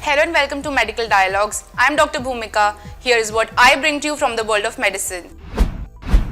Hello and welcome to Medical Dialogues. I am Dr. Bhumika. Here is what I bring to you from the world of medicine.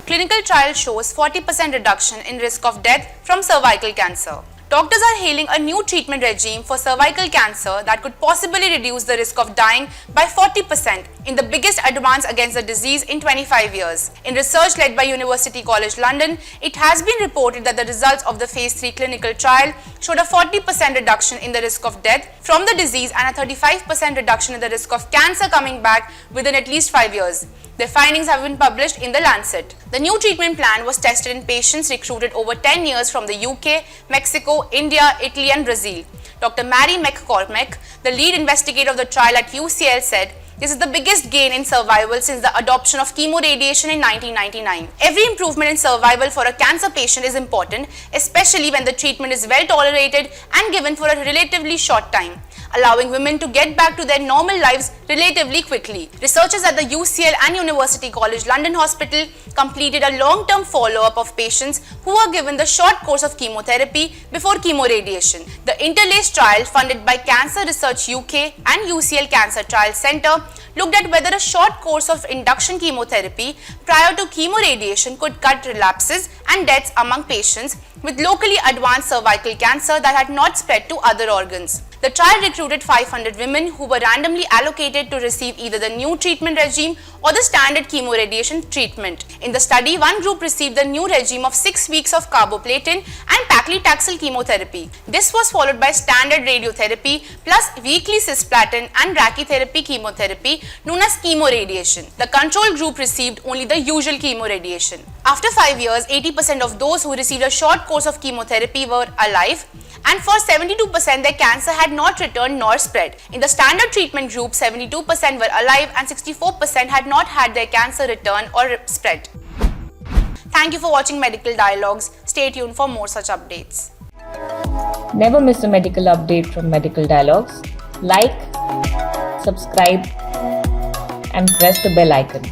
Clinical trial shows 40% reduction in risk of death from cervical cancer. Doctors are hailing a new treatment regime for cervical cancer that could possibly reduce the risk of dying by 40% in the biggest advance against the disease in 25 years. In research led by University College London, it has been reported that the results of the phase 3 clinical trial showed a 40% reduction in the risk of death from the disease and a 35% reduction in the risk of cancer coming back within at least 5 years. Their findings have been published in the Lancet. The new treatment plan was tested in patients recruited over 10 years from the UK, Mexico, India, Italy and Brazil. Dr. Mary McCormack, the lead investigator of the trial at UCL, said, "This is the biggest gain in survival since the adoption of chemoradiation in 1999. Every improvement in survival for a cancer patient is important, especially when the treatment is well tolerated and given for a relatively short time, allowing women to get back to their normal lives relatively quickly." Researchers at the UCL and University College London Hospital completed a long-term follow-up of patients who were given the short course of chemotherapy before chemoradiation. The Interlace trial, funded by Cancer Research UK and UCL Cancer Trial Centre, looked at whether a short course of induction chemotherapy prior to chemoradiation could cut relapses and deaths among patients with locally advanced cervical cancer that had not spread to other organs. The trial recruited 500 women who were randomly allocated to receive either the new treatment regime or the standard chemoradiation treatment. In the study, one group received the new regime of 6 weeks of carboplatin and paclitaxel chemotherapy. This was followed by standard radiotherapy plus weekly cisplatin and brachytherapy chemotherapy known as chemoradiation. The control group received only the usual chemoradiation. After 5 years, 80% of those who received a short course of chemotherapy were alive, and for 72% their cancer had not returned nor spread. In the standard treatment group, 72% were alive and 64% had not had their cancer return or spread. Thank you for watching Medical Dialogues. Stay tuned for more such updates. Never miss a medical update from Medical Dialogues. Like, subscribe and press the bell icon.